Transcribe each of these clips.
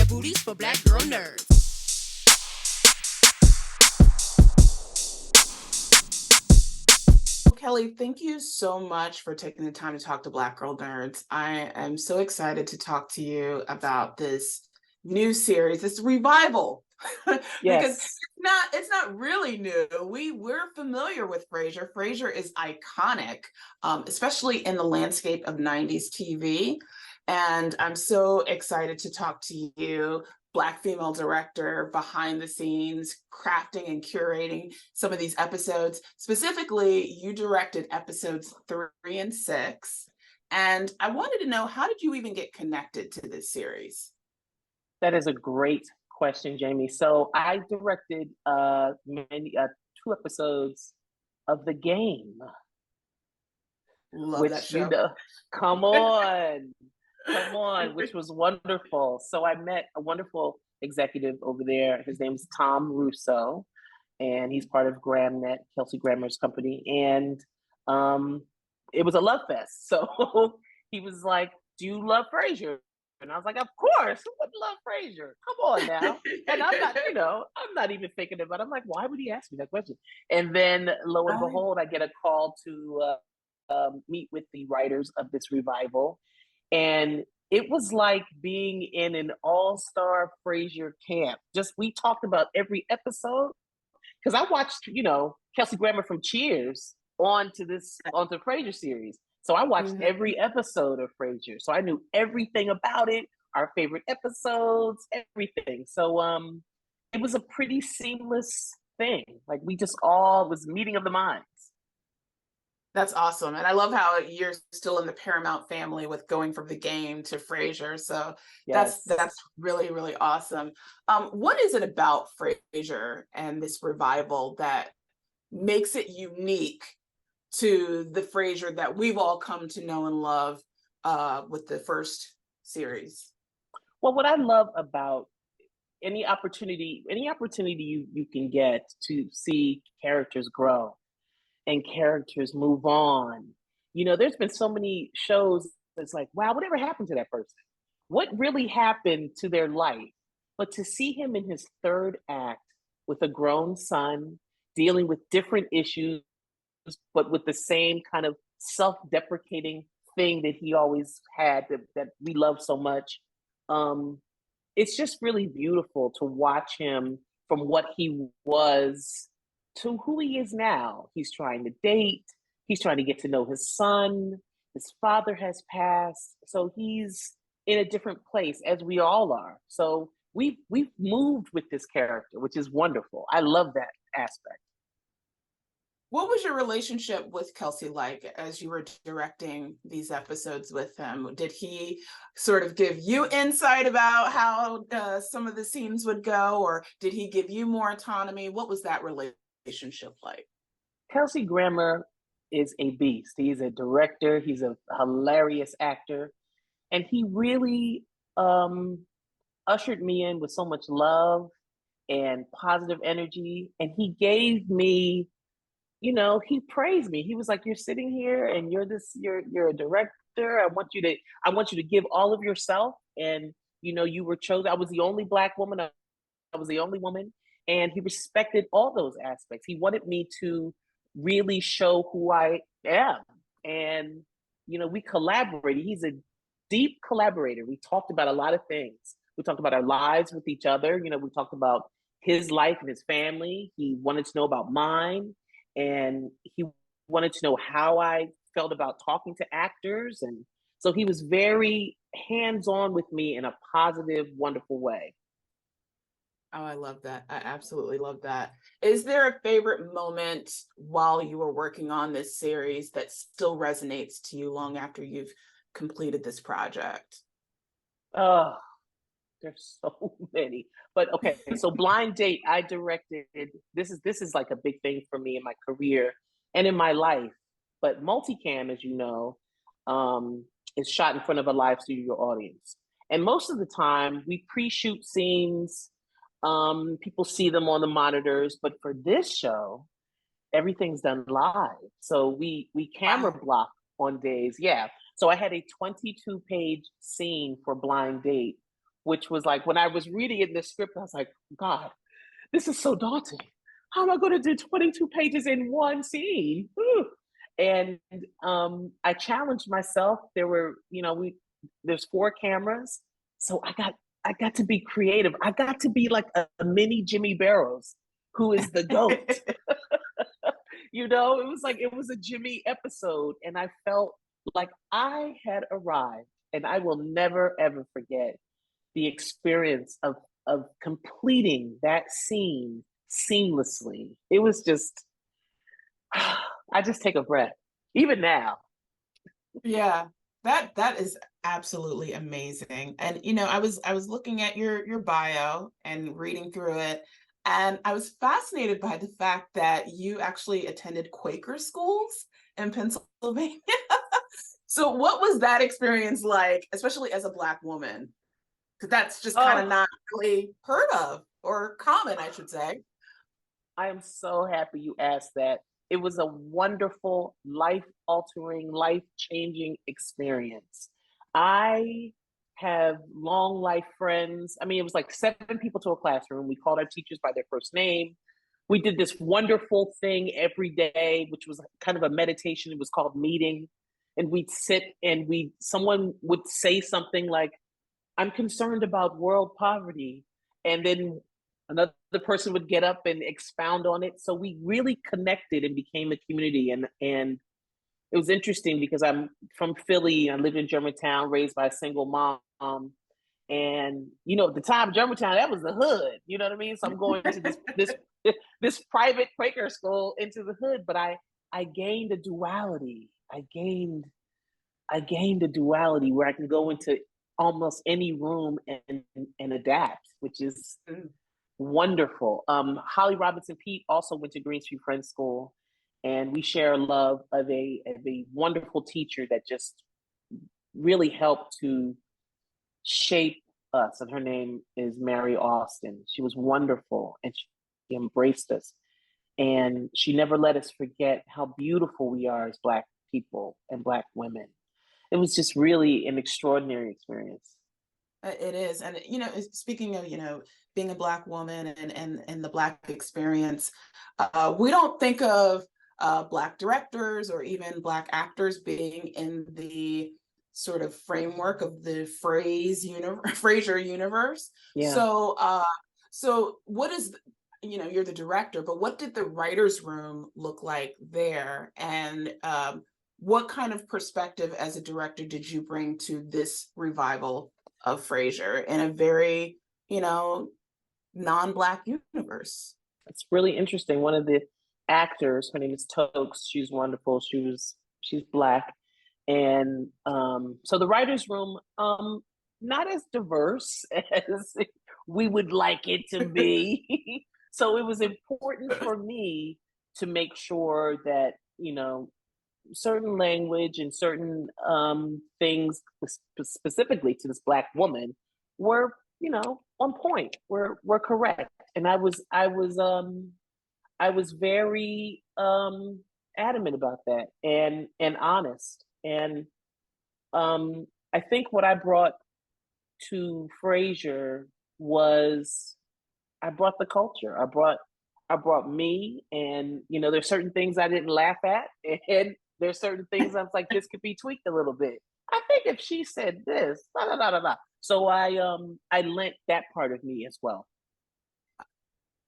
booties for black girl nerds. Kelly, thank you so much for taking the time to talk to Black Girl Nerds. I am so excited to talk to you about this new series, this revival, because Yes. it's not really new. We're familiar with Frasier. Frasier is iconic, especially in the landscape of 90s TV. And I'm so excited to talk to you, Black female director, behind the scenes, crafting and curating some of these episodes. Specifically, you directed episodes 3 and 6. And I wanted to know, how did you even get connected to this series? That is a great question, Jamie. So I directed many 2 episodes of The Game, Love that which show. come on, which was wonderful. So I met a wonderful executive over there. His name is Tom Russo, and he's part of Gramnet, Kelsey Grammer's company. And it was a love fest. So he was like, "Do you love Frasier?" And I was like, "Of course, who would love Frasier? Come on now." And I'm not, I'm not even thinking about it. I'm like, why would he ask me that question? And then lo and behold, I get a call to meet with the writers of this revival. And it was like being in an all-star Frasier camp. Just, we talked about every episode. Because I watched, Kelsey Grammer from Cheers onto the Frasier series. So I watched every episode of Frasier. So I knew everything about it, our favorite episodes, everything. So it was a pretty seamless thing. Like, we just all was meeting of the minds. That's awesome. And I love how you're still in the Paramount family with going from The Game to Frasier. So Yes. that's really, really awesome. What is it about Frasier and this revival that makes it unique to the Frasier that we've all come to know and love with the first series? Well, what I love about any opportunity you can get to see characters grow and characters move on. There's been so many shows that's like, wow, whatever happened to that person? What really happened to their life? But to see him in his third act with a grown son, dealing with different issues, but with the same kind of self-deprecating thing that he always had, that we love so much. It's just really beautiful to watch him from what he was to who he is now. He's trying to date. He's trying to get to know his son. His father has passed. So he's in a different place, as we all are. So we've moved with this character, which is wonderful. I love that aspect. What was your relationship with Kelsey like as you were directing these episodes with him? Did he sort of give you insight about how some of the scenes would go, or did he give you more autonomy? What was that relationship like? Kelsey Grammer is a beast. He's a director. He's a hilarious actor. And he really ushered me in with so much love and positive energy. And he gave me, he praised me. He was like, "You're sitting here and you're a director. I want you to give all of yourself. And, you were chosen. I was the only Black woman. I was the only woman." And he respected all those aspects. He wanted me to really show who I am. And, we collaborated. He's a deep collaborator. We talked about a lot of things. We talked about our lives with each other. We talked about his life and his family. He wanted to know about mine. And he wanted to know how I felt about talking to actors. And so he was very hands-on with me in a positive, wonderful way. Oh, I love that. I absolutely love that. Is there a favorite moment while you were working on this series that still resonates to you long after you've completed this project? Oh, there's so many. But okay, so Blind Date, I directed. This is like a big thing for me in my career and in my life. But multicam, as you know, is shot in front of a live studio audience. And most of the time, we pre-shoot scenes. People see them on the monitors. But for this show, everything's done live. So we camera block on days. Yeah. So I had a 22-page scene for Blind Date which was like, when I was reading it in the script, I was like, God, this is so daunting. How am I going to do 22 pages in one scene? Whew. And I challenged myself. There were, there's 4 cameras, so I got to be creative. I got to be like a mini Jimmy Barrows, who is the GOAT. It was a Jimmy episode, and I felt like I had arrived, and I will never ever forget the experience of completing that scene seamlessly. It was just, I just take a breath, even now. Yeah, that is absolutely amazing. And I was looking at your bio and reading through it, and I was fascinated by the fact that you actually attended Quaker schools in Pennsylvania. So what was that experience like, especially as a Black woman? Because that's just kind of Oh, not really heard of or common, I should say. I am so happy you asked that. It was a wonderful, life altering, life changing experience. I have long life friends. I mean, it was like 7 people to a classroom. We called our teachers by their first name. We did this wonderful thing every day, which was kind of a meditation. It was called meeting. And we'd sit and someone would say something like, I'm concerned about world poverty. And then another person would get up and expound on it. So we really connected and became a community. And it was interesting because I'm from Philly. I lived in Germantown, raised by a single mom. And at the time, Germantown, that was the hood. You know what I mean? So I'm going to this private Quaker school into the hood, but I gained a duality. I gained a duality where I can go into almost any room and adapt, which is wonderful. Holly Robinson Pete also went to Greensview Friends School, and we share a love of a wonderful teacher that just really helped to shape us. And her name is Mary Austin. She was wonderful, and she embraced us. And she never let us forget how beautiful we are as Black people and Black women. It was just really an extraordinary experience. It is. And, speaking of, being a Black woman and the Black experience, we don't think of Black directors or even Black actors being in the sort of framework of the Frasier universe. Yeah. So what is, you're the director, but what did the writer's room look like there? And what kind of perspective as a director did you bring to this revival of Frasier in a very, non-Black universe? It's really interesting. One of the actors, her name is Tokes. She's wonderful. She's Black. And so the writer's room, not as diverse as we would like it to be. So it was important for me to make sure that, certain language and certain things specifically to this Black woman were, on point, were correct. And I was very adamant about that and honest. And I think what I brought to Frasier was I brought the culture. I brought me, and there's certain things I didn't laugh at, and there's certain things I was like, this could be tweaked a little bit. I think if she said this, da da da da da. So I lent that part of me as well.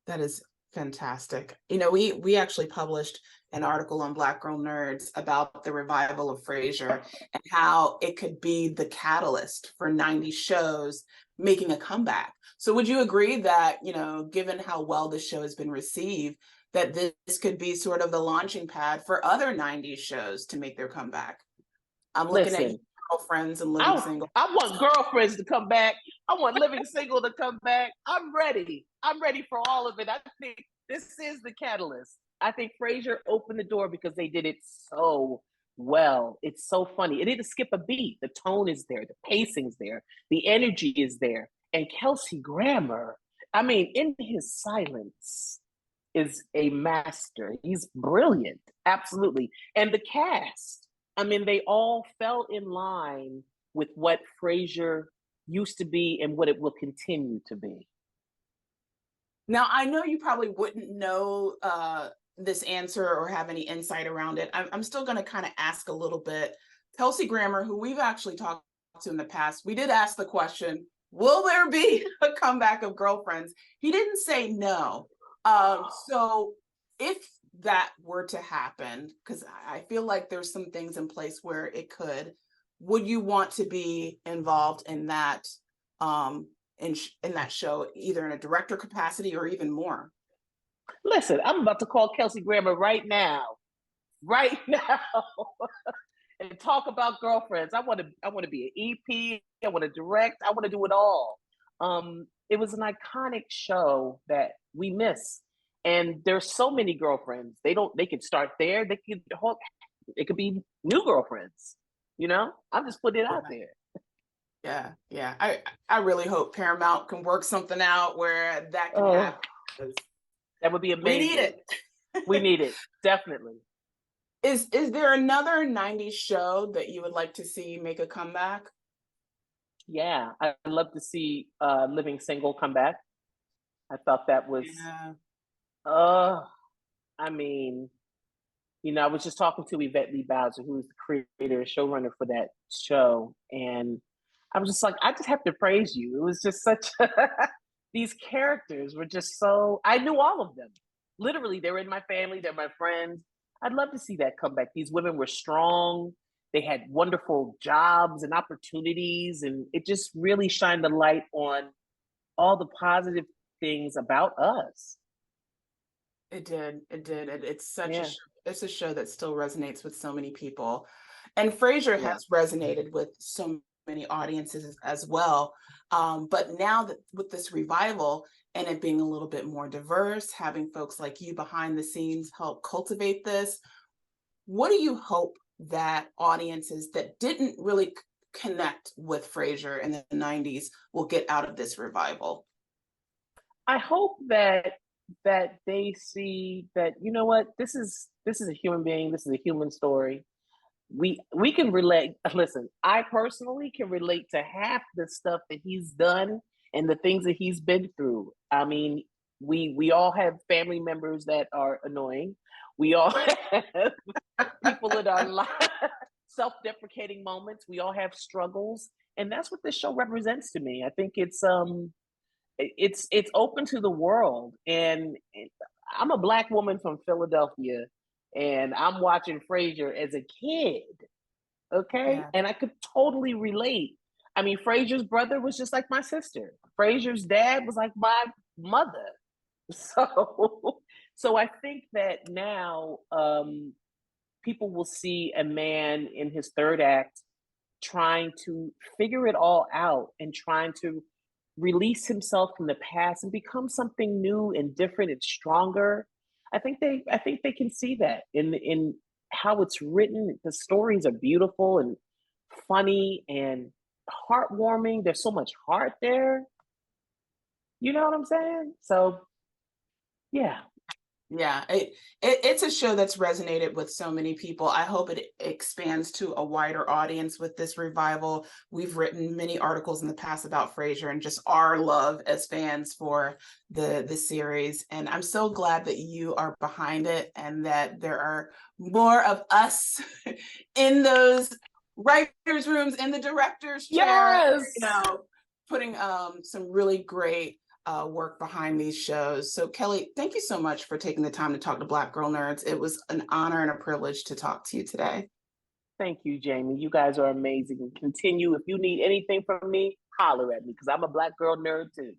That is fantastic. We actually published an article on Black Girl Nerds about the revival of Frasier and how it could be the catalyst for 90s shows making a comeback. So would you agree that, given how well this show has been received, that this could be sort of the launching pad for other 90s shows to make their comeback? I'm looking at you, Girlfriends and Living Single. I want Girlfriends to come back. I want Living Single to come back. I'm ready. I'm ready for all of it. I think this is the catalyst. I think Frasier opened the door because they did it so well. It's so funny. It didn't skip a beat. The tone is there. The pacing's there. The energy is there. And Kelsey Grammer, I mean, in his silence, is a master. He's brilliant. Absolutely. And the cast, I mean, they all fell in line with what Frasier used to be and what it will continue to be. Now, I know you probably wouldn't know this answer or have any insight around it. I'm still going to kind of ask a little bit. Kelsey Grammer, who we've actually talked to in the past, we did ask the question, will there be a comeback of Girlfriends? He didn't say no. So if that were to happen, because I feel like there's some things in place where it could, would you want to be involved in that in that show, either in a director capacity or even more? Listen, I'm about to call Kelsey Grammer right now, and talk about Girlfriends. I want to be an EP. I want to direct. I want to do it all. It was an iconic show that we miss, and there's so many Girlfriends. They could start there. It could be new Girlfriends. You know, I'm just putting it out there. Yeah. I really hope Paramount can work something out where that can happen. That would be amazing. We need it. We need it, definitely. Is there another 90s show that you would like to see make a comeback? Yeah, I'd love to see Living Single come back. I thought that was, I mean, you know, I was just talking to Yvette Lee Bowser, who is the creator and showrunner for that show, and I was just like, I just have to praise you. It was just such these characters were just so, I knew all of them. Literally, they were in my family, they're my friends. I'd love to see that come back. These women were strong. They had wonderful jobs and opportunities, and it just really shined the light on all the positive things about us. It did. It's such it's a show that still resonates with so many people. And Frasier has resonated with so many audiences as well. But now that with this revival and it being a little bit more diverse, having folks like you behind the scenes help cultivate this, what do you hope that audiences that didn't really connect with Frasier in the 90s will get out of this revival? I hope that they see that, you know what, this is a human being, this is a human story. We can relate. Listen, I personally can relate to half the stuff that he's done and the things that he's been through. I mean, we all have family members that are annoying. We all have people in our life, self-deprecating moments. We all have struggles, and that's what this show represents to me. I think it's open to the world, and I'm a Black woman from Philadelphia, and I'm watching Frasier as a kid, okay? And I could totally relate. I mean, Frasier's brother was just like my sister. Frasier's dad was like my mother. So I think that now people will see a man in his third act trying to figure it all out and trying to release himself from the past and become something new and different and stronger. I think they can see that in how it's written. The stories are beautiful and funny and heartwarming. There's so much heart there. You know what I'm saying? So, yeah. Yeah, it's a show that's resonated with so many people. I hope it expands to a wider audience with this revival. We've written many articles in the past about Frasier and just our love as fans for the series. And I'm so glad that you are behind it and that there are more of us in those writers' rooms, in the director's chair, you know, putting some really great work behind these shows. So Kelly, thank you so much for taking the time to talk to Black Girl Nerds. It was an honor and a privilege to talk to you today. Thank you, Jamie. You guys are amazing. Continue. If you need anything from me, holler at me, because I'm a Black Girl Nerd too.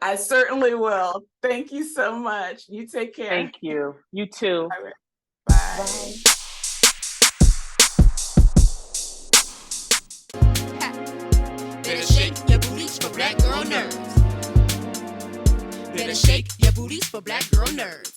I certainly will. Thank you so much. You take care. Thank you. You too. All right. Bye. Bye. Better shake your booties for Black Girl Nerds. Better shake your booties for Black Girl Nerds.